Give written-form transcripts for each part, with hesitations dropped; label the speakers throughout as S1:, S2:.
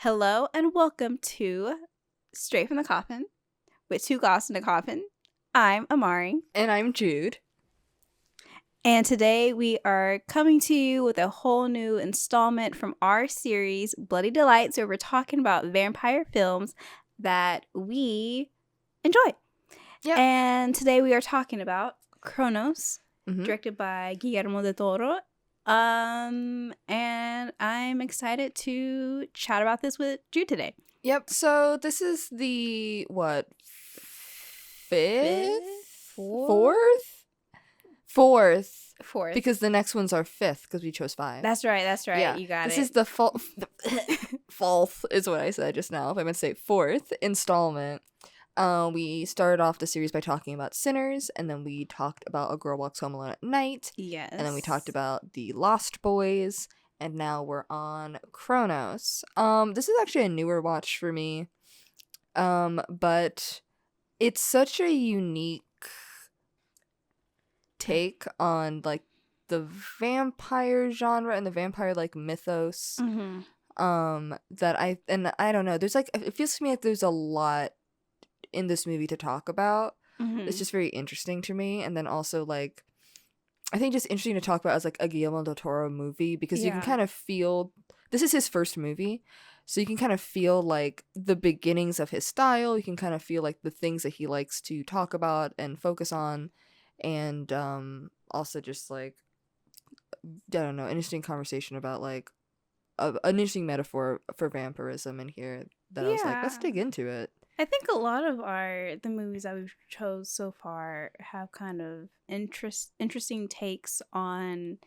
S1: Hello and welcome to Straight from the Coffin with two goths in a coffin. I'm Amari.
S2: And I'm Jude.
S1: And today we are coming to you with a whole new installment from our series, Bloody Delights, where we're talking about vampire films that we enjoy.
S2: Yep.
S1: And today we are talking about Cronos, directed by Guillermo del Toro. And I'm excited to chat about this with Jude today.
S2: Yep. So this is the fourth? Because the next ones are fifth because we chose 5.
S1: That's right.
S2: Yeah.
S1: You got
S2: this
S1: it.
S2: This is the fourth is what I said just now. If I meant to say fourth installment. We started off the series by talking about Sinners, and then we talked about A Girl Walks Home Alone at Night.
S1: Yes.
S2: And then we talked about The Lost Boys, and now we're on Cronos. This is actually a newer watch for me. But it's such a unique take on like the vampire genre and the vampire like mythos. That I don't know. There's like, it feels to me like there's a lot in this movie to talk about. It's just very interesting to me. And then also like I think just interesting to talk about as like a Guillermo del Toro movie because you can kind of feel this is his first movie, so you can kind of feel like the beginnings of his style. You can kind of feel like the things that he likes to talk about and focus on, and also just like I don't know, interesting conversation about like an interesting metaphor for vampirism in here that I was like, let's dig into it.
S1: I think a lot of the movies that we've chose so far have kind of interesting takes on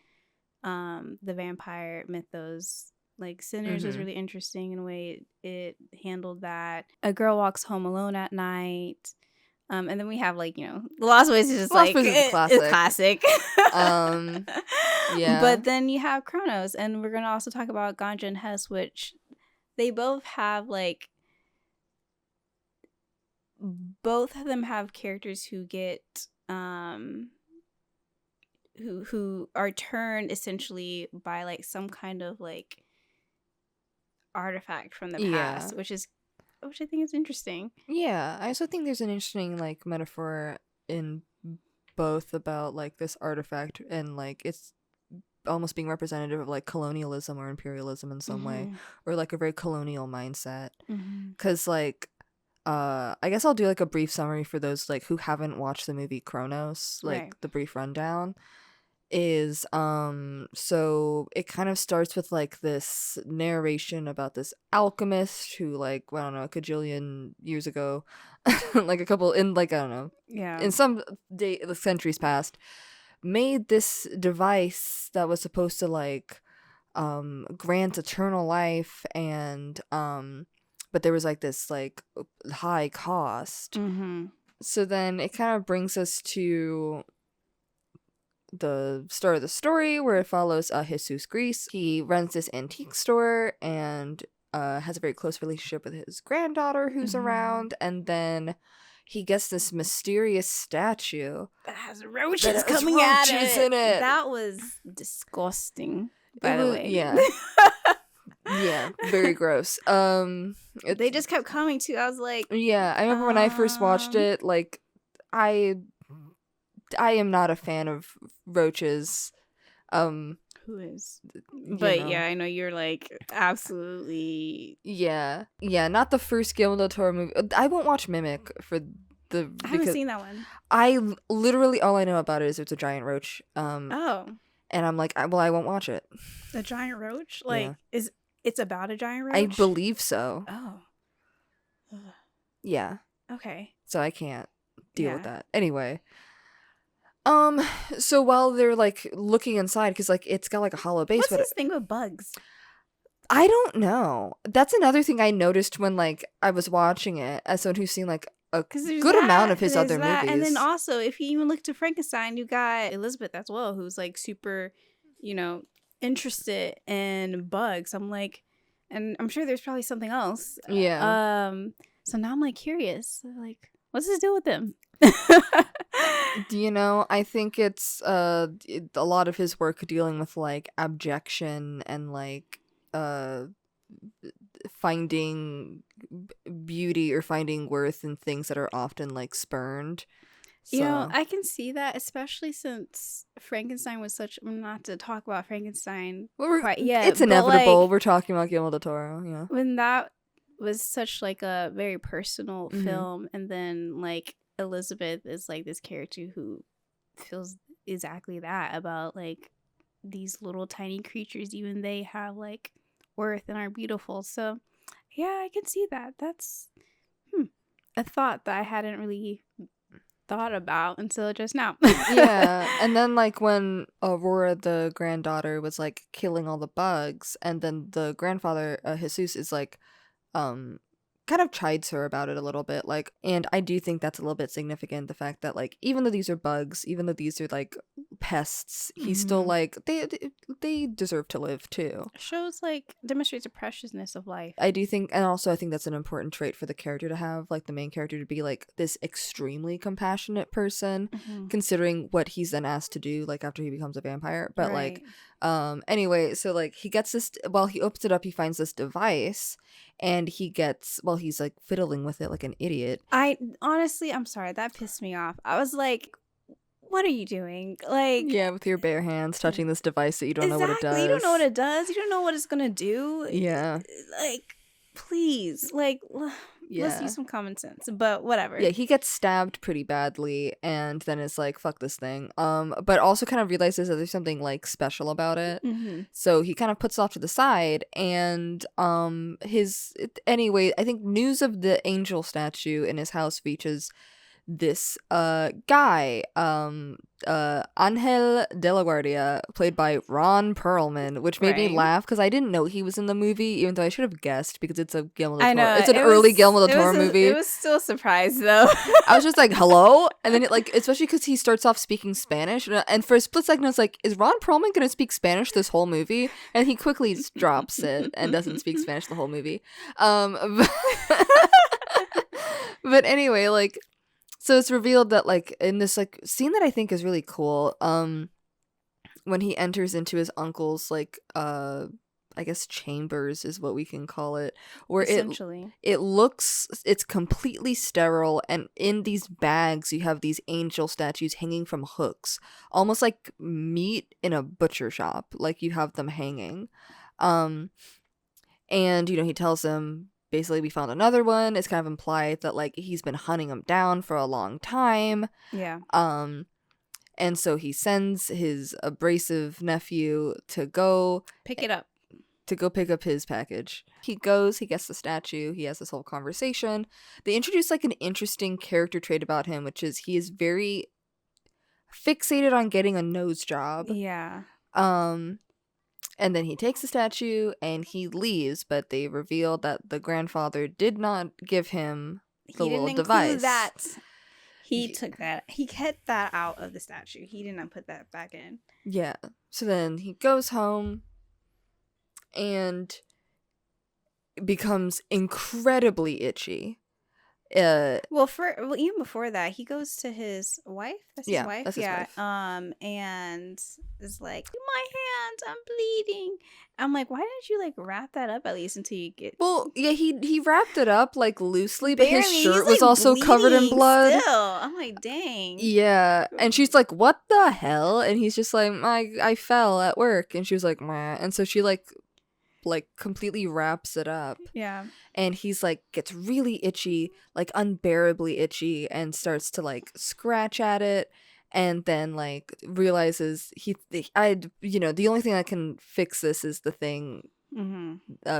S1: the vampire mythos. Like Sinners was really interesting in a way it handled that. A Girl Walks Home Alone at Night. And then we have like, The Lost Boys is just like
S2: it's
S1: classic.
S2: Yeah.
S1: But then you have Cronos, and we're gonna also talk about Ganja and Hess, which they both have like both of them have characters who get who are turned essentially by like some kind of like artifact from the past, which I think is interesting.
S2: Yeah, I also think there's an interesting like metaphor in both about like this artifact and like it's almost being representative of like colonialism or imperialism in some way, or like a very colonial mindset. Because like I guess I'll do like a brief summary for those like who haven't watched the movie Cronos, like the brief rundown is so it kind of starts with like this narration about this alchemist who like I don't know, a cajillion years ago like a couple in like I don't know, in some centuries past made this device that was supposed to like grant eternal life, and but there was like this like high cost. So then it kind of brings us to the start of the story where it follows Jesus Grease. He runs this antique store and has a very close relationship with his granddaughter who's around, and then he gets this mysterious statue
S1: that has roaches coming out of it.
S2: In it.
S1: That was disgusting, by the way.
S2: Yeah. Yeah, very gross.
S1: They just kept coming too. I was like,
S2: yeah, I remember when I first watched it, like I am not a fan of roaches.
S1: Who is? But yeah, I know you're like absolutely.
S2: Yeah, not the first Guillermo del Toro movie. I won't watch Mimic for the.
S1: I haven't seen that one.
S2: I literally all I know about it is it's a giant roach.
S1: Oh.
S2: And I'm like, I won't watch it.
S1: A giant roach? Like, it's about a giant roach?
S2: I believe so.
S1: Oh.
S2: Yeah.
S1: Okay.
S2: So I can't deal with that. Anyway. So while they're like looking inside, because like it's got like a hollow base.
S1: What's this thing with bugs?
S2: I don't know. That's another thing I noticed when like I was watching it as someone who's seen like a good amount of his other movies.
S1: And then also, if you even look to Frankenstein, you got Elizabeth as well, who's like super, interested in bugs. I'm like, and I'm sure there's probably something else.
S2: Yeah.
S1: So now I'm like curious, like, what's his deal with them?
S2: I think it's a lot of his work dealing with like abjection and like finding beauty or finding worth in things that are often like spurned.
S1: You know,
S2: So
S1: I can see that, especially since Frankenstein was such, not to talk about Frankenstein quite yet,
S2: it's
S1: but
S2: inevitable.
S1: like
S2: We're talking about Guillermo del Toro. Yeah.
S1: when that was such like a very personal
S2: Mhm.
S1: film, and then like Elizabeth is like this character who feels exactly that about like these little tiny creatures, even they have like worth and are beautiful. So yeah, I can see that. That's a thought that I hadn't really thought about until just now.
S2: Yeah, and then like when Aurora, the granddaughter, was like killing all the bugs, and then the grandfather, Jesus, is like, um, kind of chides her about it a little bit. Like, and I do think that's a little bit significant. The fact that like even though these are bugs, even though these are like pests, he's still like they deserve to live too.
S1: Shows like demonstrates the preciousness of life.
S2: I do think, and also I think that's an important trait for the character to have, like the main character to be like this extremely compassionate person, considering what he's then asked to do, like after he becomes a vampire. But like, anyway, so like he gets this, while he opens it up, he finds this device, and he gets, while he's like fiddling with it like an idiot.
S1: I honestly, I'm sorry, that pissed me off. I was like, what are you doing? Like,
S2: Yeah, with your bare hands touching this device that you don't know what it does.
S1: You don't know what it does. You don't know what it's gonna do.
S2: Yeah.
S1: Like, please, like, let's use some common sense. But whatever.
S2: Yeah, he gets stabbed pretty badly, and then it's like, fuck this thing. But also kind of realizes that there's something like special about it. So he kind of puts it off to the side, and anyway, I think news of the angel statue in his house reaches this guy, Angel de la Guardia, played by Ron Perlman, which made me laugh because I didn't know he was in the movie, even though I should have guessed because it's a Guillermo del Toro. It's an early Guillermo del Toro movie.
S1: It was still a surprise though.
S2: I was just like, hello? And then it like, especially because he starts off speaking Spanish, and for a split second I was like, is Ron Perlman gonna speak Spanish this whole movie? And he quickly drops it and doesn't speak Spanish the whole movie. But anyway, like, so it's revealed that like in this like scene that I think is really cool, when he enters into his uncle's like I guess chambers is what we can call it, where it's completely sterile, and in these bags you have these angel statues hanging from hooks, almost like meat in a butcher shop, like you have them hanging. And you know, he tells him, basically, we found another one. It's kind of implied that like he's been hunting him down for a long time.
S1: Yeah.
S2: And so he sends his abrasive nephew to go
S1: pick it up.
S2: To go pick up his package. He goes, he gets the statue, he has this whole conversation. They introduce like an interesting character trait about him, which is he is very fixated on getting a nose job.
S1: Yeah.
S2: And then he takes the statue and he leaves, but they reveal that the grandfather did not give him the little device.
S1: He took that. He kept that out of the statue. He did not put that back in.
S2: Yeah. So then he goes home and becomes incredibly itchy.
S1: Well, even before that, he goes to his wife. That's his wife.
S2: That's his wife.
S1: And is like, my hands, I'm bleeding. I'm like, why didn't you like wrap that up at least until you get?
S2: Well, yeah, he wrapped it up like loosely, but
S1: barely.
S2: His shirt was also covered in blood.
S1: Still, I'm like, dang.
S2: Yeah, and she's like, what the hell? And he's just like, I fell at work, and she was like, meh. And so she like completely wraps it up.
S1: Yeah.
S2: And he's like gets really itchy, like unbearably itchy, and starts to like scratch at it, and then like realizes the only thing that can fix this is the thing.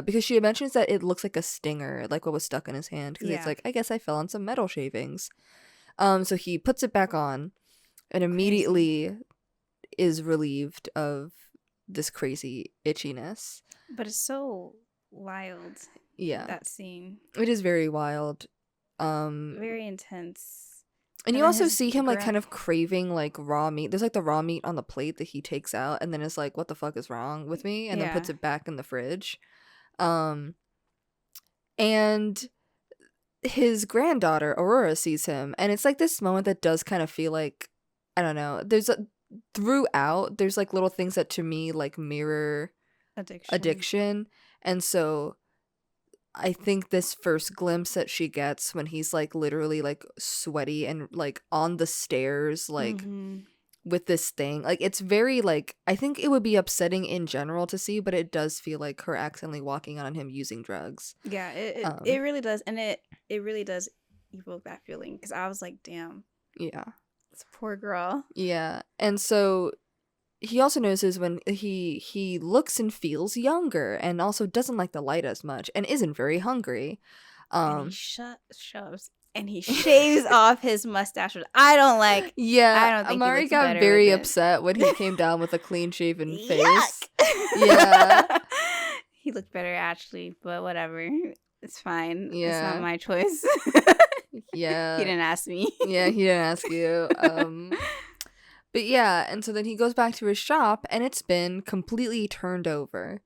S2: Because she mentions that it looks like a stinger, like what was stuck in his hand, because it's like, I guess I fell on some metal shavings. So he puts it back on and immediately is relieved of this crazy itchiness.
S1: But it's so wild.
S2: Yeah.
S1: That scene.
S2: It is very wild.
S1: Very intense.
S2: And you also see him like kind of craving like raw meat. There's like the raw meat on the plate that he takes out and then is like, what the fuck is wrong with me? And then puts it back in the fridge. And his granddaughter, Aurora, sees him. And it's like this moment that does kind of feel like, I don't know, throughout, there's like little things that to me like mirror addiction. And so I think this first glimpse that she gets when he's like literally like sweaty and like on the stairs, like with this thing, like it's very like, I think it would be upsetting in general to see, but it does feel like her accidentally walking on him using drugs.
S1: Yeah, it really does, and it really does evoke that feeling, because I was like, damn,
S2: Yeah.
S1: this poor girl.
S2: Yeah. And so he also notices when he looks and feels younger, and also doesn't like the light as much, and isn't very hungry.
S1: And he shoves and he shaves off his mustache. I don't like.
S2: Yeah,
S1: I don't think
S2: Amari
S1: he looks
S2: got
S1: better
S2: very
S1: with it.
S2: upset when he came down with a clean shaven face.
S1: Yuck!
S2: Yeah.
S1: He looked better actually, but whatever. It's fine.
S2: Yeah.
S1: It's not my choice.
S2: Yeah.
S1: He didn't ask me.
S2: Yeah, he didn't ask you. But yeah, and so then he goes back to his shop, and it's been completely turned over.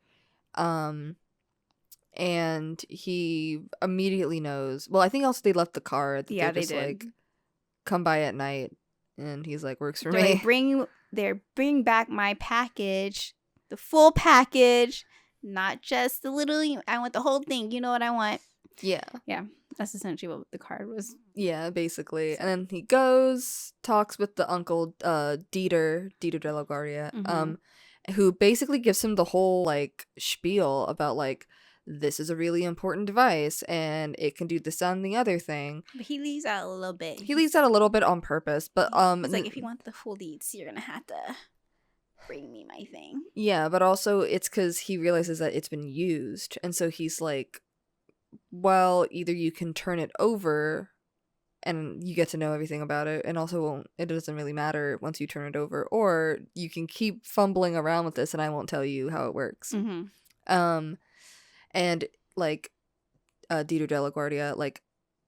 S2: And he immediately knows. Well, I think also they left the car.
S1: Yeah,
S2: they
S1: did.
S2: Like, come by at night, and he's like, works for
S1: They're
S2: me.
S1: Like, bring back my package, the full package, not just the little. I want the whole thing. You know what I want?
S2: Yeah.
S1: Yeah. That's essentially what the card was.
S2: Yeah, basically. And then he goes, talks with the uncle, Dieter de la Guardia, who basically gives him the whole, like, spiel about, like, this is a really important device, and it can do this and the other thing.
S1: But he leaves out a little bit.
S2: He leaves out a little bit on purpose, but,
S1: He's like, if you want the full deeds, you're gonna have to bring me my thing.
S2: Yeah, but also it's because he realizes that it's been used, and so he's like, well, either you can turn it over and you get to know everything about it, and also it doesn't really matter once you turn it over, or you can keep fumbling around with this and I won't tell you how it works. And like Dieter de la Guardia like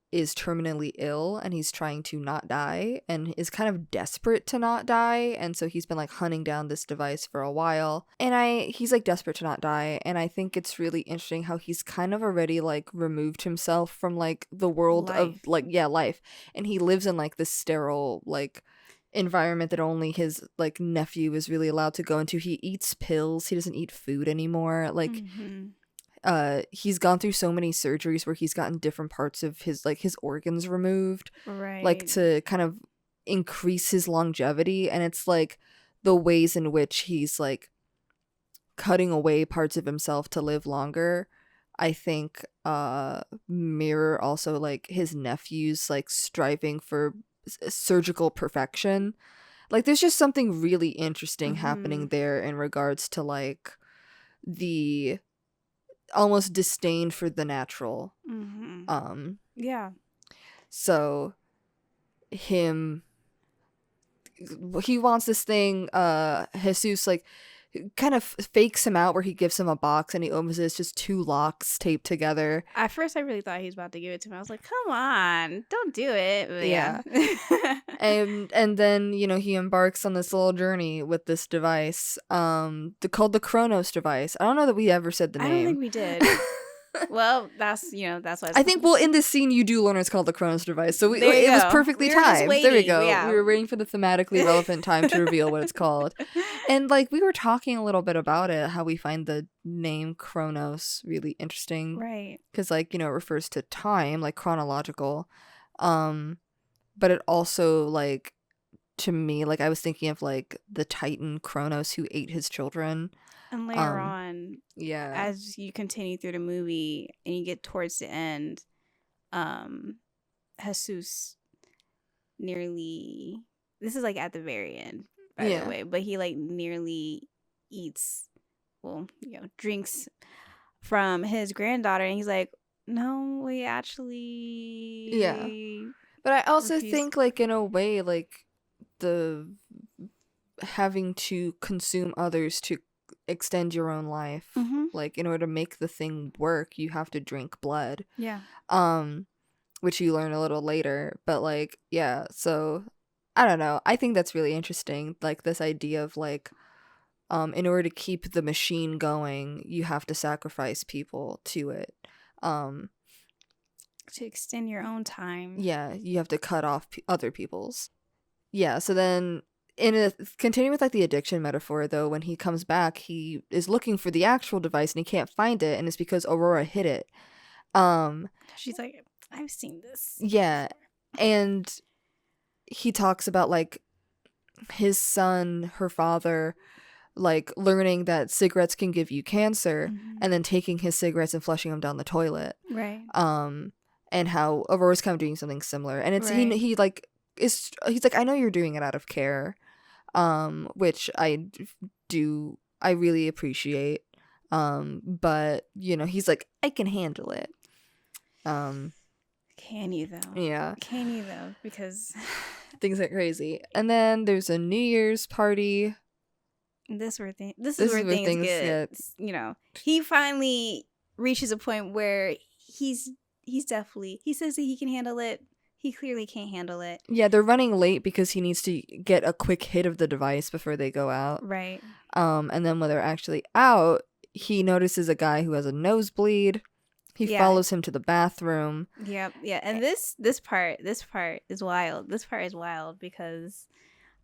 S2: is terminally ill, and he's trying to not die, and is kind of desperate to not die, and so he's been like hunting down this device for a while, and he's like desperate to not die, and I think it's really interesting how he's kind of already like removed himself from like the world of like life, and he lives in like this sterile like environment that only his like nephew is really allowed to go into. He eats pills, he doesn't eat food anymore, like he's gone through so many surgeries where he's gotten different parts of his like his organs removed,
S1: right,
S2: like to kind of increase his longevity, and it's like the ways in which he's like cutting away parts of himself to live longer, I think mirror also like his nephew's like striving for surgical perfection. Like there's just something really interesting happening there in regards to like the almost disdain for the natural.
S1: Yeah.
S2: So he wants this thing, Jesus like kind of fakes him out where he gives him a box and he opens it. It's just two locks taped together.
S1: At first I really thought he was about to give it to me. I was like, come on, don't do it. But
S2: yeah. and then, you know, he embarks on this little journey with this device called the Cronos device. I don't know that we ever said the name.
S1: I don't think we did. Well, that's why
S2: I think in this scene you do learn it's called the Cronos device, so it was perfectly
S1: timed.
S2: There we go.
S1: Yeah.
S2: We were waiting for the thematically relevant time to reveal what it's called. And like we were talking a little bit about it, how we find the name Cronos really interesting,
S1: right?
S2: Because like, you know, it refers to time, like chronological, but it also like, to me, like I was thinking of like the Titan Cronos who ate his children.
S1: And later on,
S2: yeah,
S1: as you continue through the movie and you get towards the end, Jesus nearly, this is like at the very end, by the way, but he like nearly eats, drinks from his granddaughter, and he's like, no, we actually,
S2: but I also think like in a way like the having to consume others to extend your own life, like in order to make the thing work you have to drink blood, which you learn a little later, but like so I don't know, I think that's really interesting, like this idea of like in order to keep the machine going you have to sacrifice people to it,
S1: to extend your own time.
S2: You have to cut off other people's. So then continuing with like the addiction metaphor though, when he comes back he is looking for the actual device and he can't find it, and it's because Aurora hid it.
S1: She's like, I've seen this.
S2: Yeah. And he talks about like his son, her father, like learning that cigarettes can give you cancer, and then taking his cigarettes and flushing them down the toilet.
S1: Right.
S2: And how Aurora's kind of doing something similar. And it's
S1: Right.
S2: he's like, I know you're doing it out of care, which I really appreciate. But you know, he's like, I can handle it.
S1: Can you though?
S2: Yeah.
S1: Can you though? Because
S2: things get crazy. And then there's a New Year's party.
S1: This is where things get, you know, he finally reaches a point where he's definitely, he says that he can handle it. He clearly can't handle it.
S2: Yeah, they're running late because he needs to get a quick hit of the device before they go out.
S1: Right.
S2: And then when they're actually out, he notices a guy who has a nosebleed. He follows him to the bathroom.
S1: Yep. Yeah. And this part is wild. This part is wild because,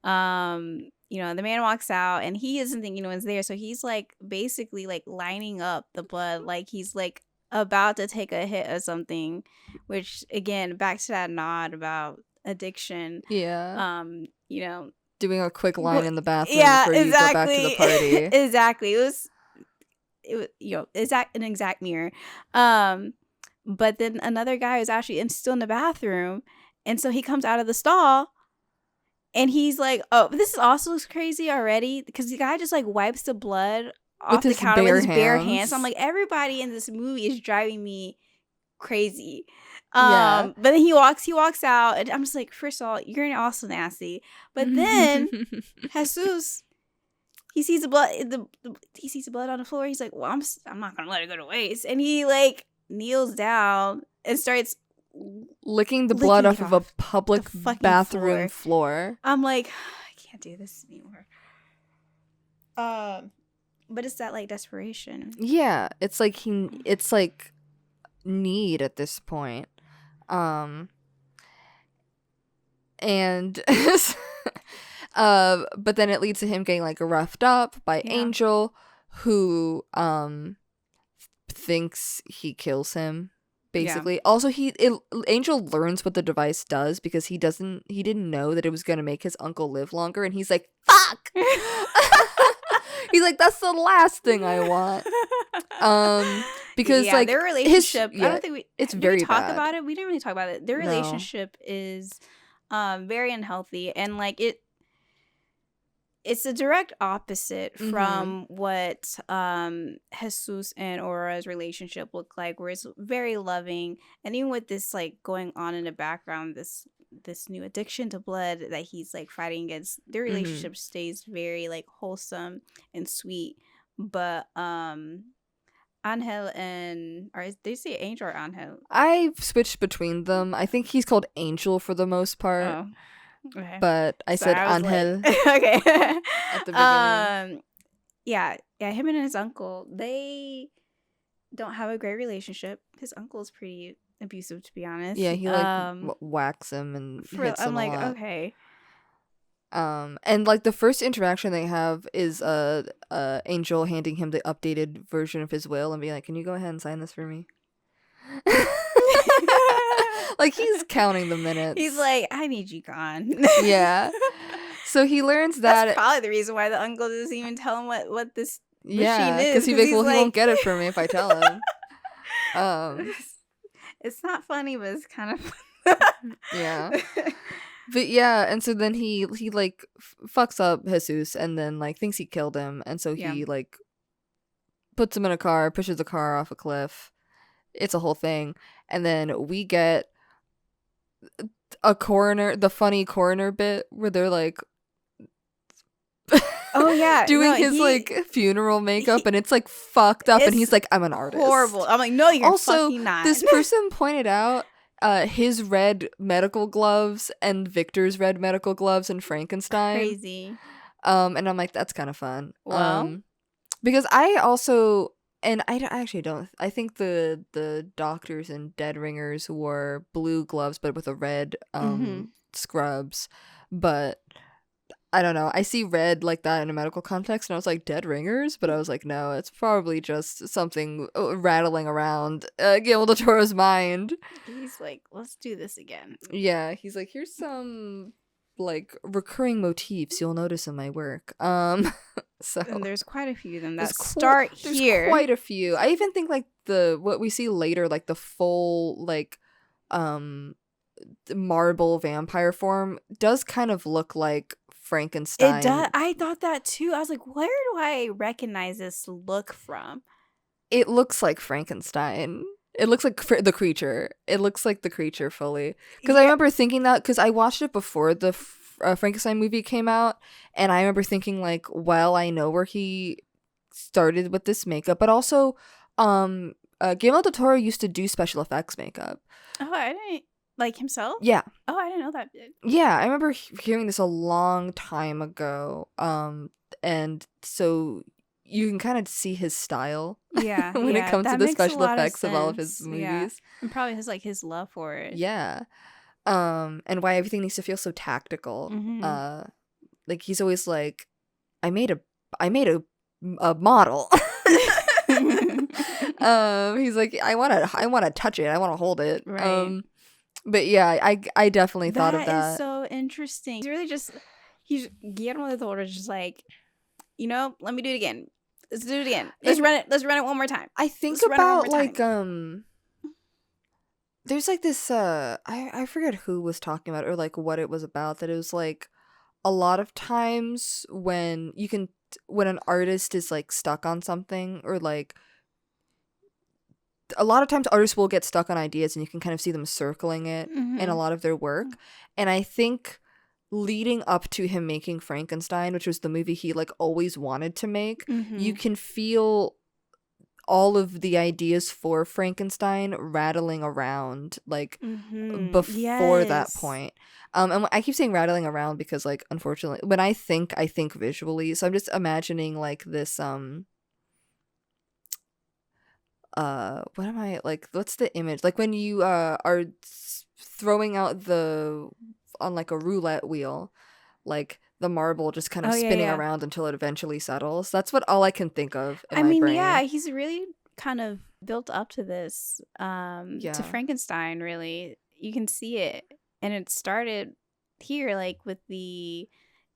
S1: you know, the man walks out and he doesn't think anyone's there. So he's like basically like lining up the blood, like he's like about to take a hit of something, which again, back to that nod about addiction.
S2: Yeah.
S1: You know,
S2: doing a quick line in the bathroom
S1: before
S2: you go back to the party.
S1: Exactly. It was, you know, an exact mirror. But then another guy was actually still in the bathroom, and so he comes out of the stall, and he's like, "Oh, this is also crazy already," because the guy just like wipes the blood off the counter with his bare hands. I'm like, everybody in this movie is driving me crazy. But then he walks out, and I'm just like, first of all, you're also nasty. But then Jesus, he sees the blood. He sees the blood on the floor. He's like, well, I'm not gonna let it go to waste. And he like kneels down and starts
S2: licking the blood off of a public bathroom floor.
S1: I'm like, I can't do this anymore. But it's that like desperation.
S2: Yeah, it's like it's like need at this point. And but then it leads to him getting like roughed up by Angel, who thinks he kills him basically. Also Angel learns what the device does because he didn't know that it was gonna make his uncle live longer, and he's like, fuck. He's like, that's the last thing I want. Because like
S1: their relationship, I don't think
S2: it's very
S1: talk
S2: bad.
S1: about it. We didn't really talk about it. Their relationship is very unhealthy, and like it's a direct opposite from what Jesus and Aurora's relationship looked like, where it's very loving, and even with this like going on in the background, this new addiction to blood that he's like fighting against, their relationship stays very like wholesome and sweet. But Angel and, or they say Angel or Angel?
S2: I've switched between them. I think he's called Angel for the most part.
S1: Oh. Okay.
S2: But I said Angel.
S1: Like, okay.
S2: At the beginning.
S1: Yeah, him and his uncle, they don't have a great relationship. His uncle is pretty abusive, to be honest.
S2: Yeah, he like whacks him and hits him
S1: I'm like,
S2: a lot.
S1: okay.
S2: And like the first interaction they have is Angel handing him the updated version of his will and being like, "Can you go ahead and sign this for me?" Like he's counting the minutes.
S1: He's like, I need you gone.
S2: Yeah. So he learns that
S1: that's probably the reason why the uncle doesn't even tell him what this machine is.
S2: Because he's like, well, he won't get it from me if I tell him.
S1: It's not funny, but it's kind of fun.
S2: Yeah. But yeah, and so then he like fucks up Jesus and then like thinks he killed him, and so he like puts him in a car, pushes the car off a cliff. It's a whole thing. And then we get the funny coroner bit where they're like
S1: oh yeah,
S2: doing his like funeral makeup, and it's like fucked up, and he's like, I'm an artist.
S1: Horrible. I'm like, no, you're
S2: also,
S1: fucking not.
S2: This person pointed out his red medical gloves and Victor's red medical gloves in Frankenstein.
S1: Crazy.
S2: And I'm like, that's kind of fun.
S1: Well,
S2: because I also, and I actually don't, I think the doctors in Dead Ringers wore blue gloves but with a red scrubs, but I don't know. I see red like that in a medical context, and I was like, dead ringers? But I was like, no, it's probably just something rattling around Guillermo del Toro's mind.
S1: He's like, let's do this again.
S2: Yeah, he's like, here's some like recurring motifs you'll notice in my work. So
S1: And there's quite a few of them that
S2: there's
S1: start here.
S2: There's quite a few. I even think like what we see later, like the full like the marble vampire form does kind of look like Frankenstein.
S1: It does. I thought that too. I was like, where do I recognize this look from?
S2: It looks like Frankenstein. It looks like the creature. It looks like the creature fully. Because I remember thinking that, because I watched it before the Frankenstein movie came out, and I remember thinking like, well, I know where he started with this makeup, but also Guillermo del Toro used to do special effects makeup.
S1: Oh, I didn't. Like himself?
S2: Yeah.
S1: Oh, I didn't know that.
S2: Yeah, I remember hearing this a long time ago. And so you can kind of see his style.
S1: Yeah.
S2: when it comes to the special effects of all of his movies.
S1: Yeah. And probably his love for it.
S2: Yeah. And why everything needs to feel so tactical.
S1: Mm-hmm.
S2: Like he's always like, I made a model. He's like, I want to touch it. I want to hold it.
S1: Right.
S2: But yeah, I definitely thought of that.
S1: That is so interesting. He's really Guillermo del Toro is just like, let me do it again. Let's do it again. Let's run it one more time.
S2: I think about like there's like this I forget who was talking about it or like what it was about, that it was like a lot of times when an artist is like stuck on something, or like a lot of times artists will get stuck on ideas and you can kind of see them circling it in a lot of their work. And I think leading up to him making Frankenstein, which was the movie he like always wanted to make, you can feel all of the ideas for Frankenstein rattling around like before that point. And I keep saying rattling around because like unfortunately when I think visually, so I'm just imagining like this what am I like, what's the image like when you are throwing out on like a roulette wheel, like the marble just kind of spinning around until it eventually settles. That's what all I can think of in my brain.
S1: Yeah, he's really kind of built up to this to Frankenstein. Really, you can see it, and it started here like with the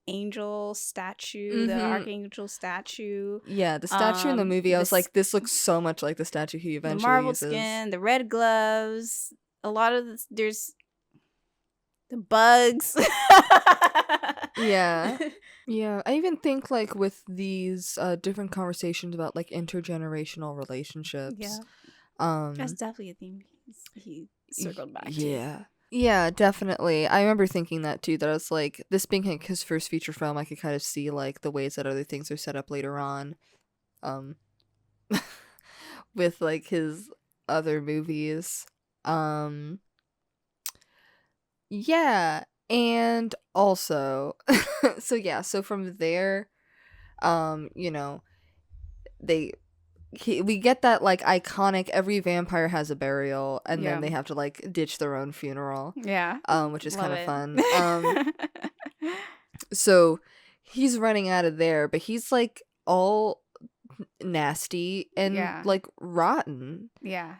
S1: angel statue, the archangel statue.
S2: Yeah, the statue in the movie, I was like, this looks so much like the statue he eventually
S1: the marble
S2: uses.
S1: Skin, the red gloves, a lot of there's the bugs.
S2: Yeah. I even think like with these different conversations about like intergenerational relationships,
S1: that's definitely a theme he circled back to.
S2: Yeah, definitely. I remember thinking that too, that I was like, this being like his first feature film, I could kind of see like the ways that other things are set up later on with like his other movies. Yeah, and also so from there, we get that like iconic every vampire has a burial, and then they have to like ditch their own funeral.
S1: Yeah.
S2: Which is kind of fun. So he's running out of there, but he's like all nasty and like rotten.
S1: Yeah.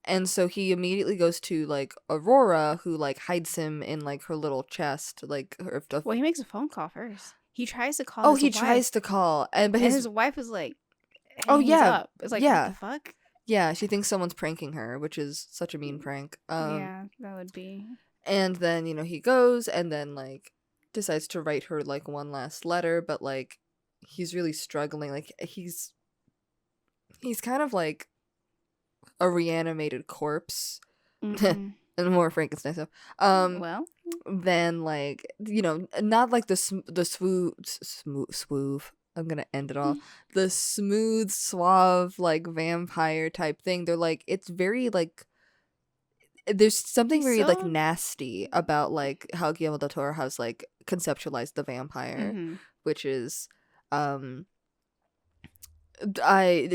S2: And so he immediately goes to like Aurora, who like hides him in like her little chest, like her.
S1: Well, he makes a phone call first. He tries to call.
S2: Oh, he tries to call, but
S1: his wife is like,
S2: up.
S1: It's like, what the fuck?
S2: Yeah, she thinks someone's pranking her, which is such a mean prank.
S1: Yeah, that would be.
S2: And then he goes and then like decides to write her like one last letter, but like he's really struggling. Like he's kind of like a reanimated corpse. And more Frankenstein stuff.
S1: Well,
S2: then like not like the swoove. I'm gonna end it all. The smooth, suave, like vampire type thing. They're like, it's very like, there's something very like nasty about like how Guillermo del Toro has like conceptualized the vampire, which is I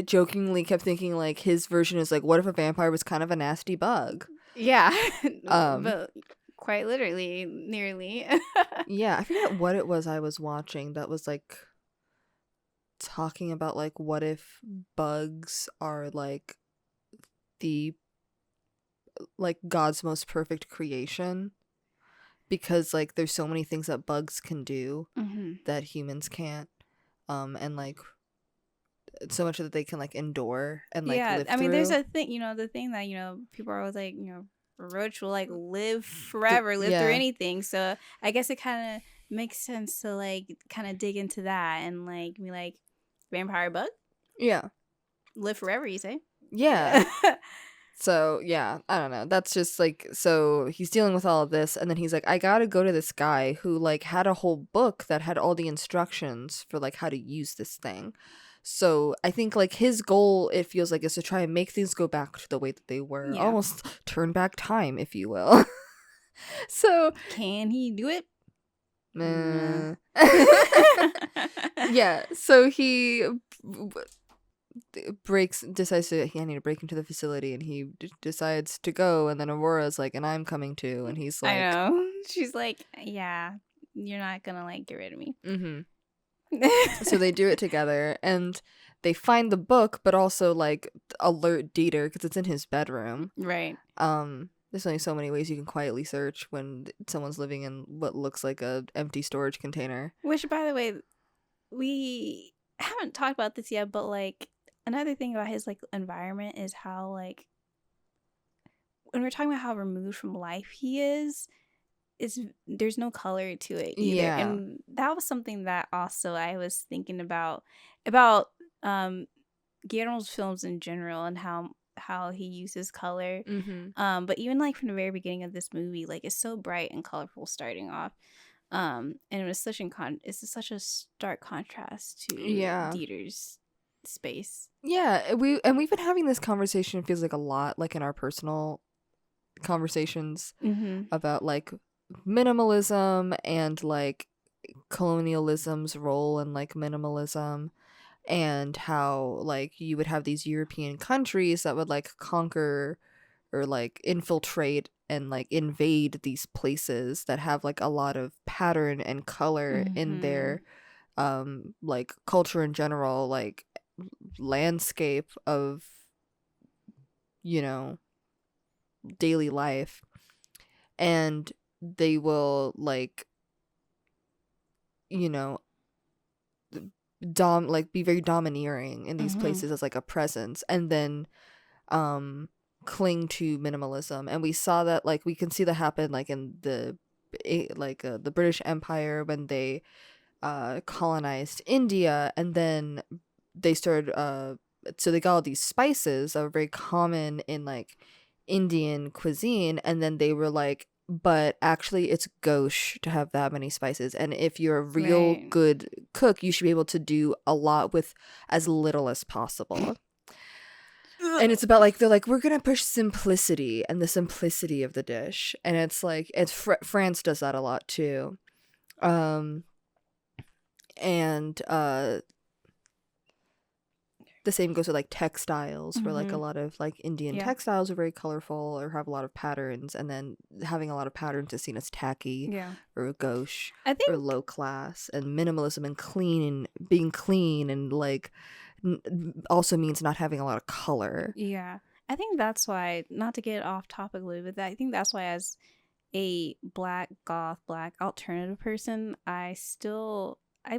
S2: jokingly kept thinking like his version is like, what if a vampire was kind of a nasty bug?
S1: Yeah. But Quite literally, nearly.
S2: Yeah, I forget what it was I was watching that was like talking about like what if bugs are like the like God's most perfect creation, because like there's so many things that bugs can do that humans can't, and like so much that they can like endure and like
S1: Yeah,
S2: live
S1: I mean, there's
S2: through.
S1: a thing, the thing that, people are always like, a roach will like live forever, live through
S2: Yeah,
S1: anything. So I guess it kind of makes sense to like kind of dig into that and like be like, vampire bug
S2: yeah,
S1: live forever, you say?
S2: yeah.
S1: Yeah.
S2: So yeah, I don't know. That's just like, so he's dealing with all of this, and then he's like, I gotta go to this guy who like had a whole book that had all the instructions for like how to use this thing. So I think like his goal, it feels like, is to try and make things go back to the way that they were,
S1: Yeah.
S2: almost turn back time, if you will. So
S1: Can he do it? Nah.
S2: yeah, so he decides to, I need to break into the facility, and he decides to go, and then Aurora's like, and I'm coming too, and he's
S1: I
S2: like,
S1: know. She's like, yeah, you're not gonna like get rid of me.
S2: mm-hmm. So they do it together, and they find the book, but also like alert Dieter because it's in his bedroom.
S1: Right.
S2: There's only so many ways you can quietly search when someone's living in what looks like a empty storage container.
S1: Which, by the way, we haven't talked about this yet, but like another thing about his like environment is how like when we're talking about how removed from life he is there's no color to it either.
S2: Yeah.
S1: And that was something that also I was thinking about Guillermo's films in general and how he uses color. But even like from the very beginning of this movie, like it's so bright and colorful starting off. And it was it's such a stark contrast to Dieter's space.
S2: Yeah, we've been having this conversation, it feels like a lot, like in our personal conversations about like minimalism and like colonialism's role in like minimalism, and how like you would have these European countries that would like conquer or like infiltrate and like invade these places that have like a lot of pattern and color in their like culture in general, like landscape of, you know, daily life. And they will like, you know, like be very domineering in these places as like a presence, and then cling to minimalism. And we saw that, like we can see that happen like in the British Empire when they colonized India, and then they started so they got all these spices that were very common in like Indian cuisine, and then they were like, but actually it's gauche to have that many spices, and if you're a real good cook, you should be able to do a lot with as little as possible. And it's about like, they're like, we're gonna push simplicity and the simplicity of the dish, and it's like, it's France does that a lot too. And the same goes with like textiles, where like a lot of like Indian textiles are very colorful or have a lot of patterns, and then having a lot of patterns is seen as tacky or gauche or low class. And minimalism and being clean and like also means not having a lot of color.
S1: Yeah, I think that's why, not to get off topic a little bit, I think that's why as a black alternative person, I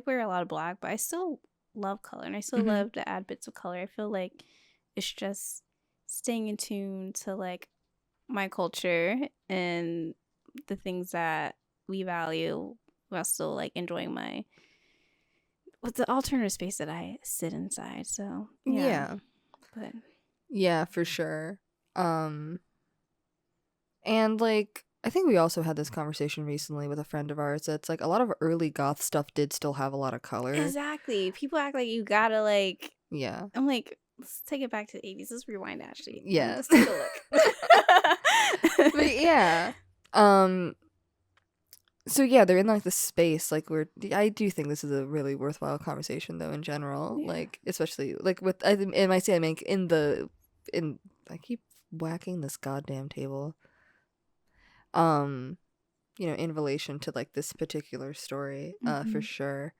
S1: wear a lot of black, but I still love color, and I still love to add bits of color. I feel like it's just staying in tune to like my culture and the things that we value while still like enjoying the alternative space that I sit inside. So yeah. But
S2: yeah, for sure. And like, I think we also had this conversation recently with a friend of ours that's like, a lot of early goth stuff did still have a lot of color.
S1: Exactly. People act like you gotta like.
S2: Yeah.
S1: I'm like, let's take it back to the 80s. Let's rewind, actually.
S2: Yeah.
S1: Let's take a look.
S2: But yeah. So yeah, they're in like the space, like I do think this is a really worthwhile conversation though in general. Yeah. Like especially like with I might say I make I keep whacking this goddamn table. in relation to like this particular story, for
S1: Mm-hmm.
S2: sure.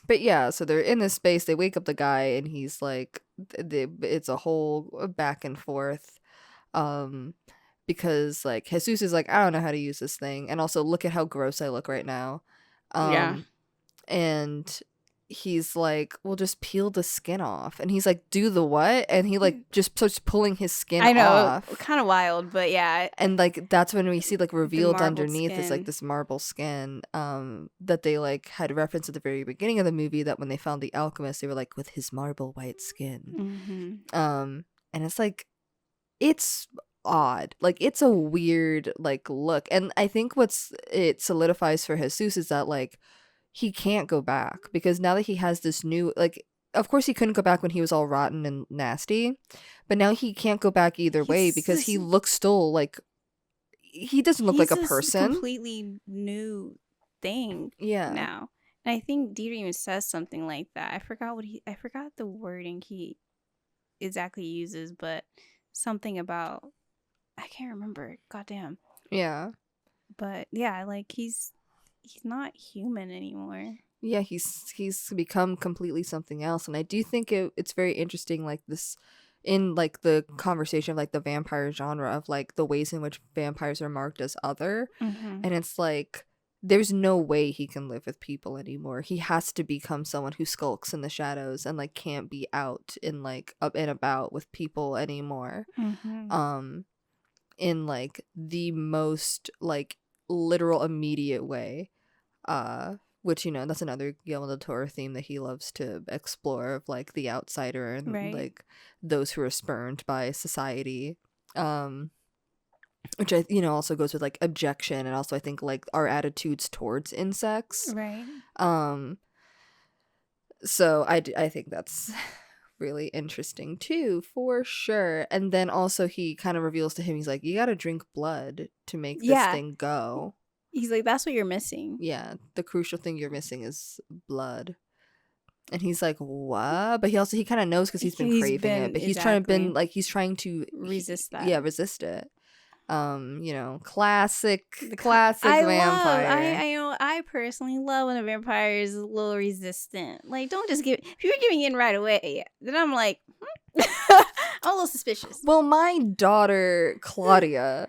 S2: But yeah, so they're in this space. They wake up the guy, and he's like, it's a whole back and forth. Because like Jesus is like, I don't know how to use this thing, and also look at how gross I look right now.
S1: Yeah.
S2: And he's like, well, just peel the skin off. And he's like, do the what? And he like just starts pulling his skin
S1: I know,
S2: off.
S1: kind of wild, but yeah.
S2: And like that's when we see like revealed
S1: marbled
S2: underneath is like
S1: skin.
S2: this marble skin that they like had referenced at the very beginning of the movie, that when they found the alchemist, they were like, with his marble white skin.
S1: Mm-hmm.
S2: And it's like, it's odd, like it's a weird like look. And I think it solidifies for Jesus is that like he can't go back, because now that he has this new, like, of course he couldn't go back when he was all rotten and nasty, but now he can't go back either way, because he looks still like, he doesn't look like a person.
S1: Completely new thing.
S2: Yeah.
S1: Now, and I think Dieter even says something like that. I forgot the wording he exactly uses, but something about, I can't remember. Goddamn.
S2: Yeah.
S1: But yeah, like he's not human anymore.
S2: Yeah, he's become completely something else. And I do think it's very interesting, like this, in like the conversation of like the vampire genre, of like the ways in which vampires are marked as other.
S1: Mm-hmm.
S2: And it's like, there's no way he can live with people anymore. He has to become someone who skulks in the shadows and like can't be out in like up and about with people anymore.
S1: Mm-hmm.
S2: In like the most like literal immediate way. Which, that's another Guillermo del Toro theme that he loves to explore, of like the outsider and
S1: Right.
S2: like those who are spurned by society. Which I also goes with like objection, and also I think like our attitudes towards insects.
S1: Right.
S2: So I think that's really interesting too, for sure. And then also he kind of reveals to him, he's like, you gotta drink blood to make this thing go.
S1: He's like, that's what you're missing.
S2: Yeah, the crucial thing you're missing is blood. And he's like, what? But he kind of knows, because he's been craving it. But he's trying to
S1: resist that.
S2: Yeah, resist it. Classic vampire.
S1: I personally love when a vampire is a little resistant. Like, don't just if you're giving in right away, then I'm like, I'm a little suspicious.
S2: Well, my daughter Claudia.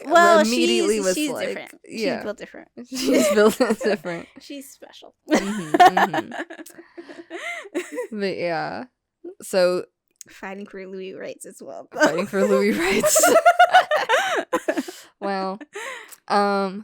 S1: Well,
S2: immediately
S1: she's
S2: like,
S1: different.
S2: Yeah.
S1: She's built different.
S2: She's built different.
S1: She's special.
S2: Mm-hmm. But yeah, so
S1: fighting for Louis rights as well.
S2: Fighting for Louis rights. Well, but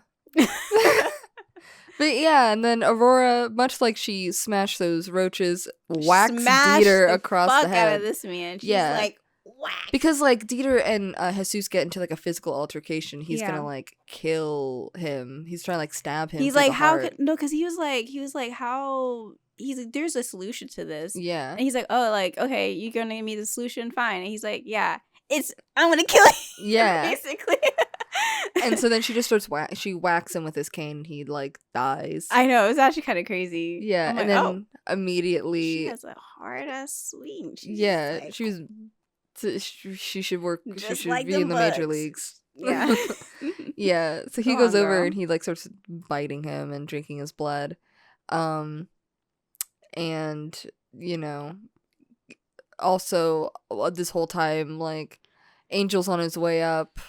S2: yeah, and then Aurora, much like she smashed those roaches, whacked Dieter across the head.
S1: Out of this man. She's like, whack.
S2: Because like Dieter and Jesus get into like a physical altercation. He's gonna like kill him. He's trying to like stab him.
S1: He's like, how could because he was like, how. He's like, there's a solution to this.
S2: Yeah.
S1: And he's like, oh, like, okay, you're gonna give me the solution? Fine. And he's like, yeah, I'm gonna kill you.
S2: Yeah.
S1: Basically.
S2: And so then she just starts she whacks him with his cane. He like dies.
S1: I know, it was actually kind of crazy.
S2: Yeah. And then immediately,
S1: she has a hard ass swing.
S2: Yeah. Like, she should work. She should
S1: like
S2: be in the major leagues.
S1: Yeah.
S2: Yeah. So he goes over and he like starts biting him and drinking his blood. And also this whole time, like, Angel's on his way up,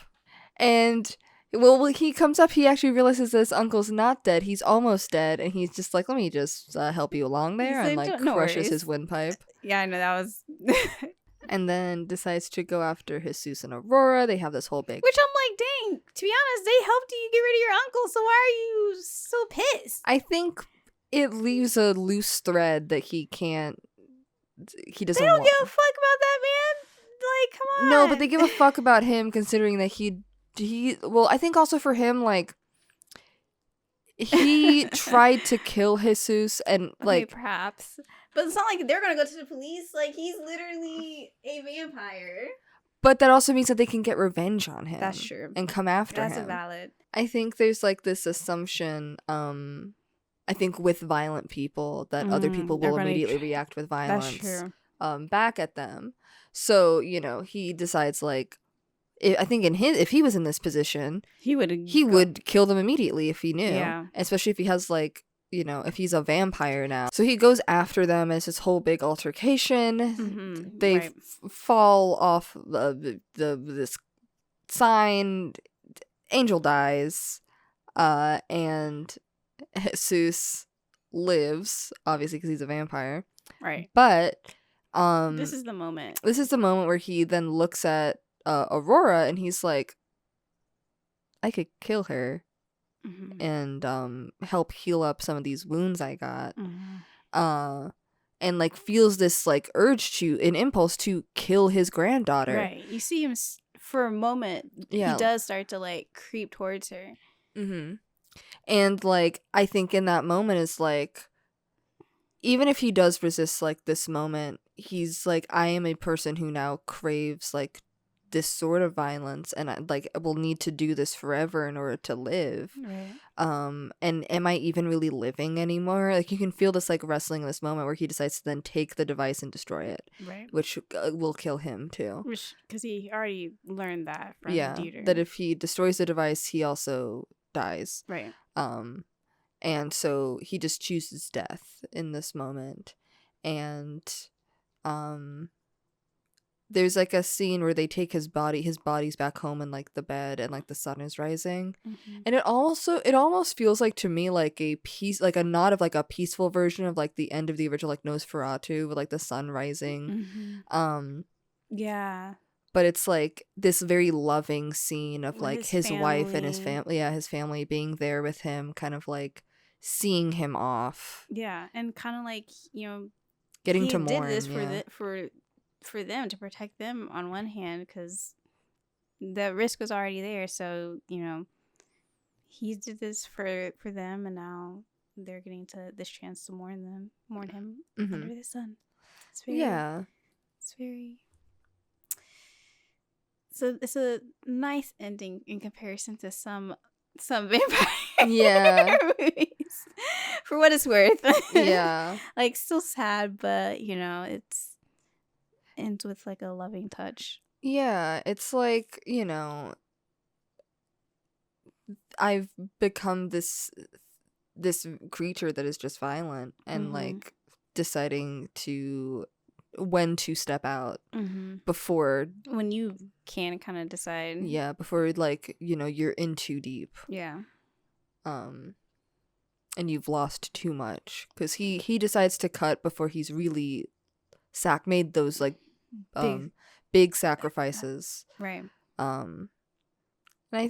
S2: and when he comes up, he actually realizes that his uncle's not dead. He's almost dead, and he's just like, let me just help you along there, and like crushes his windpipe.
S1: Yeah, I know, that was.
S2: And then decides to go after Jesus and Aurora. They have this whole big,
S1: which I'm like, dang, to be honest, they helped you get rid of your uncle, so why are you so pissed?
S2: I think it leaves a loose thread that he doesn't
S1: They don't give a fuck about that man. Like, come on.
S2: No, but they give a fuck about him, considering that he well, I think also for him, like, he tried to kill Jesus, and like,
S1: okay, perhaps, but it's not like they're gonna go to the police. Like, he's literally a vampire.
S2: But that also means that they can get revenge on him.
S1: That's true.
S2: And come after him.
S1: That's valid.
S2: I think there's like this assumption, I think with violent people, that other people will immediately react with violence.
S1: That's true.
S2: Back at them. So, he decides, like, I think if he was in this position,
S1: he
S2: would kill them immediately if he knew.
S1: Yeah.
S2: Especially if he has like, you know, if he's a vampire now. So he goes after them. It's this whole big altercation. They fall off this sign. Angel dies, and Jesus lives, obviously because he's a vampire.
S1: Right.
S2: But
S1: this is the moment.
S2: This is the moment where he then looks at Aurora and he's like, I could kill her and help heal up some of these wounds I got. And like feels this like urge an impulse to kill his granddaughter.
S1: Right. You see him for a moment. Yeah. He does start to like creep towards her.
S2: And like I think in that moment is like, even if he does resist like this moment, he's like, I am a person who now craves like this sort of violence, and I like will need to do this forever in order to live.
S1: Right.
S2: And am I even really living anymore? Like you can feel this like wrestling in this moment where he decides to then take the device and destroy it.
S1: Right.
S2: Which will kill him too.
S1: Because he already learned that from Dieter.
S2: That if he destroys the device, he also dies.
S1: Right.
S2: And so he just chooses death in this moment. And there's like a scene where they take his body's back home in like the bed, and like the sun is rising. And it almost feels like to me like a nod of like a peaceful version of like the end of the original like Nosferatu with like the sun rising.
S1: Yeah.
S2: But it's like this very loving scene of like his wife and his family being there with him, kind of like seeing him off.
S1: Yeah, and kind of like, you know,
S2: getting to mourn.
S1: He did this for them, to protect them on one hand, because the risk was already there. So, you know, he did this for them, and now they're getting this chance to mourn him under the sun. It's very. So it's a nice ending in comparison to some vampire movies. For what it's worth.
S2: Yeah.
S1: Like still sad, but you know, it's ends with like a loving touch.
S2: Yeah, it's like, you know, I've become this creature that is just violent and like deciding when to step out before,
S1: when you can kind of decide,
S2: before like, you know, you're in too deep, and you've lost too much, because he decides to cut before he's really made those like big sacrifices,
S1: right?
S2: And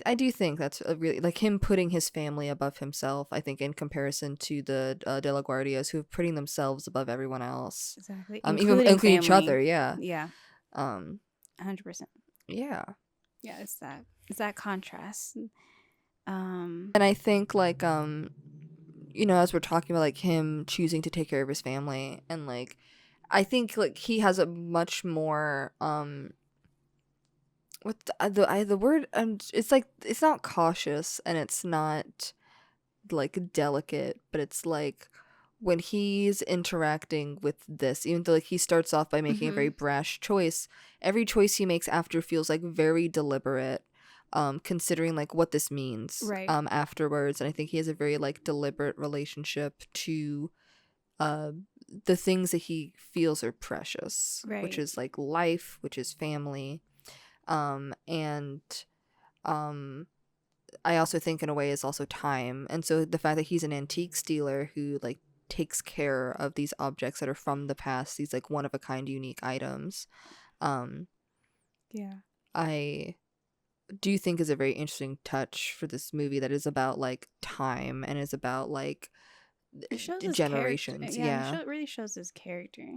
S2: I do think that's a really, like, him putting his family above himself, I think, in comparison to the De La Guardias, who are putting themselves above everyone else.
S1: Exactly.
S2: Including each other, yeah.
S1: 100%.
S2: Yeah.
S1: Yeah, it's that contrast.
S2: And I think, like, you know, as we're talking about, like, him choosing to take care of his family, and, like, I think, like, he has a much more, the word, it's like, it's not cautious and it's not like delicate, but it's like when he's interacting with this, even though like he starts off by making a very brash choice, every choice he makes after feels like very deliberate, considering like what this means afterwards. And I think he has a very like deliberate relationship to the things that he feels are precious, which is like life, which is family. I also think in a way is also time. And so the fact that he's an antiques dealer who like takes care of these objects that are from the past, these like one of a kind unique items, I do think is a very interesting touch for this movie that is about like time and is about like generations.
S1: It really shows his character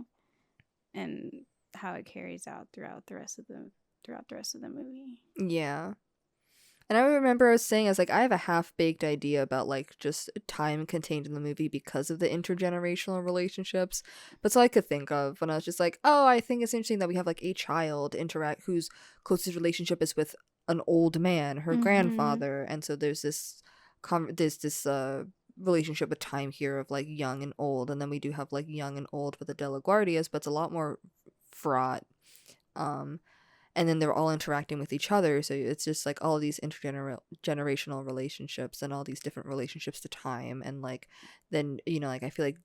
S1: and how it carries out throughout the rest of the movie. Yeah.
S2: And I remember I was saying, I was like, I have a half-baked idea about like just time contained in the movie because of the intergenerational relationships. But so I could think of when I was just like, oh, I think it's interesting that we have like a child interact whose closest relationship is with an old man, her grandfather, and so there's this relationship with time here of like young and old, and then we do have like young and old with the De La Guardias, but it's a lot more fraught. and then they're all interacting with each other, so it's just like all these intergenerational relationships and all these different relationships to time. And like then like I feel like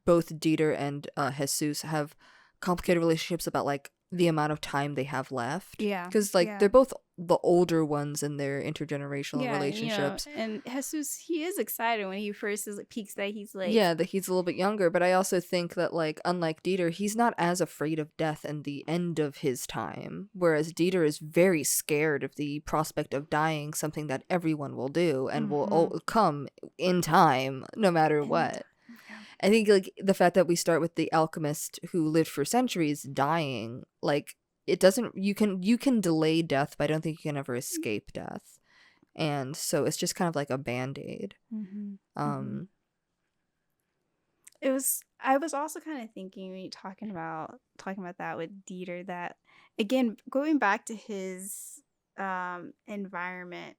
S2: both Dieter and Jesus have complicated relationships about like the amount of time they have left,
S1: Yeah,
S2: because like they're both the older ones in their intergenerational relationships.
S1: And Jesus, he is excited when he first peeks that he's like,
S2: that he's a little bit younger, but I also think that like unlike Dieter, he's not as afraid of death and the end of his time, whereas Dieter is very scared of the prospect of dying, something that everyone will do and will come in time no matter what. I think like the fact that we start with the alchemist who lived for centuries dying, like it doesn't, you can delay death, but I don't think you can ever escape death. And so it's just kind of like a band-aid.
S1: I was also kind of thinking when you talking about that with Dieter, that again, going back to his environment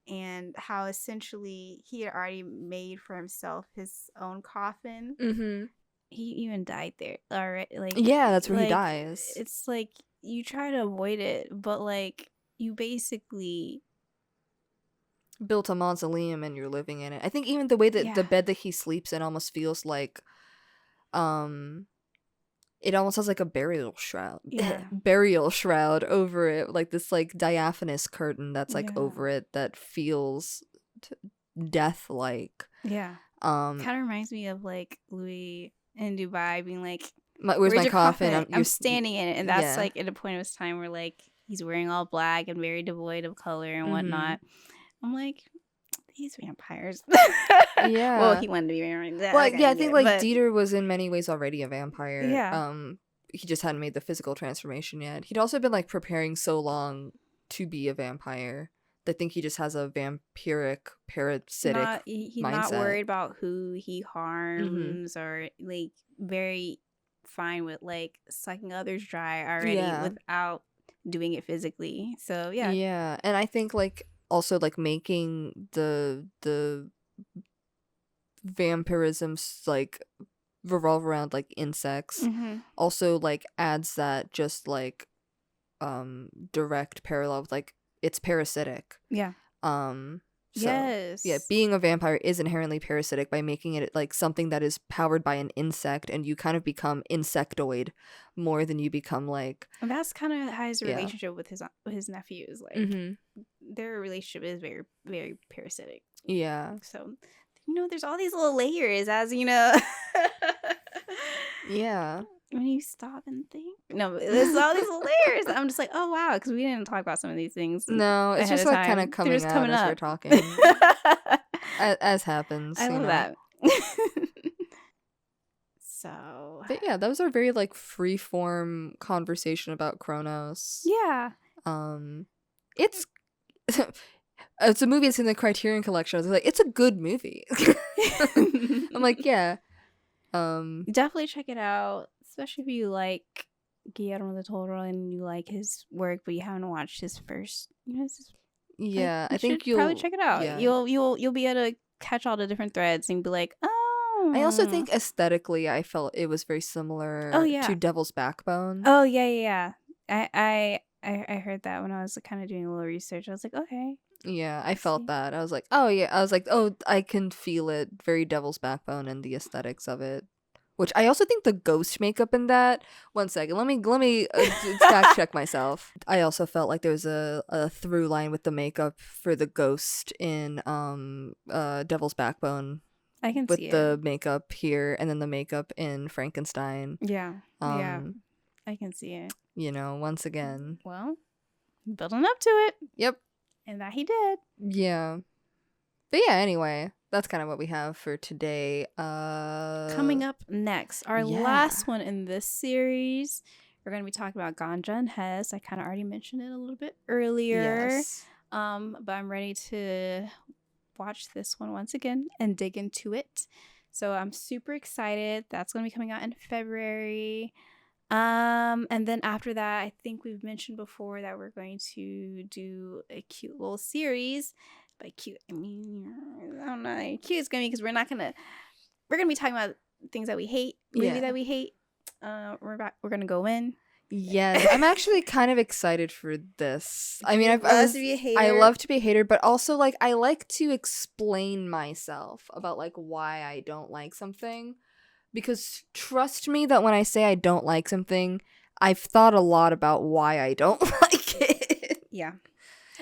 S1: and how essentially he had already made for himself his own coffin. He even died there. All right, like
S2: that's where he dies.
S1: It's like you try to avoid it, but like you basically
S2: built a mausoleum and you're living in it. I think even the way that the bed that he sleeps in almost feels like it almost has like a burial shroud over it, like this like diaphanous curtain that's like over it that feels death like.
S1: Kind of reminds me of like Louis in Dubai being like,
S2: where's my coffin?
S1: I'm standing in it. And that's like at a point of his time where like he's wearing all black and very devoid of color and whatnot. I'm like, these vampires. Well, he wanted to be vampire.
S2: Well, I think like Dieter was in many ways already a vampire. He just hadn't made the physical transformation yet. He'd also been like preparing so long to be a vampire. I think he just has a vampiric, parasitic
S1: he's
S2: mindset.
S1: Not worried about who he harms or like very fine with like sucking others dry already without doing it physically. So
S2: and I think like also like making the vampirism like revolve around like insects also like adds that just like direct parallel with like it's parasitic. Being a vampire is inherently parasitic by making it like something that is powered by an insect, and you kind of become insectoid more than you become like.
S1: And that's kind of how his relationship with his nephews, like their relationship is very, very parasitic. So there's all these little layers, as when you stop and think. No, there's all these layers. I'm just like, oh wow, because we didn't talk about some of these things.
S2: No, it's just like kind of coming out as we're talking, as happens.
S1: I love that. So,
S2: but yeah, that was our very like free form conversation about Cronos. It's it's a movie that's in the Criterion Collection. I was like, it's a good movie. I'm like,
S1: definitely check it out. Especially if you like Guillermo del Toro and you like his work, but you haven't watched his first.
S2: I think you'll
S1: probably check it out. Yeah. You'll be able to catch all the different threads and be like, oh.
S2: I also think aesthetically, I felt it was very similar to Devil's Backbone.
S1: Oh yeah. I heard that when I was kind of doing a little research. I was like, okay.
S2: Yeah, I felt that. I was like, oh yeah. I was like, oh, I can feel it. Very Devil's Backbone and the aesthetics of it. Which I also think the ghost makeup in that. 1 second, let me fact check myself. I also felt like there was a through line with the makeup for the ghost in Devil's Backbone.
S1: I can
S2: see
S1: it.
S2: With the makeup here and then the makeup in Frankenstein.
S1: Yeah. I can see it.
S2: Once again.
S1: Well, building up to it.
S2: Yep.
S1: And that he did.
S2: Yeah. But yeah, anyway. That's kind of what we have for today.
S1: Coming up next, our last one in this series, we're going to be talking about Ganja and Hess. I kind of already mentioned it a little bit earlier.
S2: Yes.
S1: But I'm ready to watch this one once again and dig into it. So I'm super excited. That's going to be coming out in February. And then after that, I think we've mentioned before that we're going to do a cute little series. By cute, I mean, I don't know how cute it's gonna be because we're gonna be talking about things that we hate, movies that we hate. We're gonna go in.
S2: Yes, I'm actually kind of excited for this. I mean,
S1: Love to be a hater.
S2: I love to be a hater, but also like I like to explain myself about like why I don't like something. Because trust me that when I say I don't like something, I've thought a lot about why I don't like it.
S1: Yeah.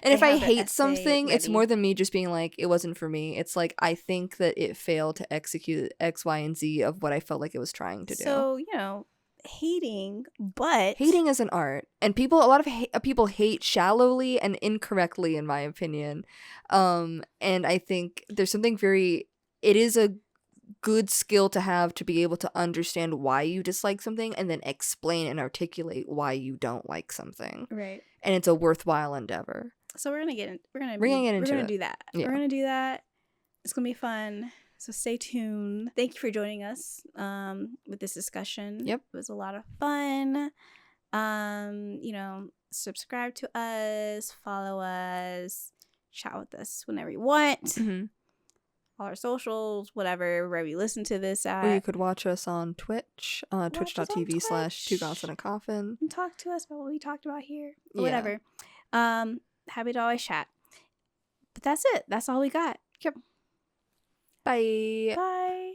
S2: And
S1: They
S2: if I
S1: have the
S2: hate
S1: essay
S2: something, it's
S1: ready.
S2: more than me just being like, it wasn't for me. It's like, I think that it failed to execute X, Y, and Z of what I felt like it was trying to do.
S1: So, you know, hating, but
S2: Hating is an art. And a lot of people hate shallowly and incorrectly, in my opinion. And I think there's something it is a good skill to have to be able to understand why you dislike something and then explain and articulate why you don't like something.
S1: right.
S2: And it's a worthwhile endeavor.
S1: So we're gonna do that.
S2: Yeah.
S1: We're gonna do that. It's gonna be fun. So stay tuned. Thank you for joining us with this discussion.
S2: Yep.
S1: It was a lot of fun. You know, subscribe to us, follow us, chat with us whenever you want.
S2: Mm-hmm.
S1: All our socials, whatever, wherever you listen to this at.
S2: Or you could watch us on Twitch, twitch.tv/2goths in a coffin.
S1: And talk to us about what we talked about here. Or
S2: Yeah.
S1: whatever. Happy to always chat. But that's it. That's all we got.
S2: Yep. Bye.
S1: Bye.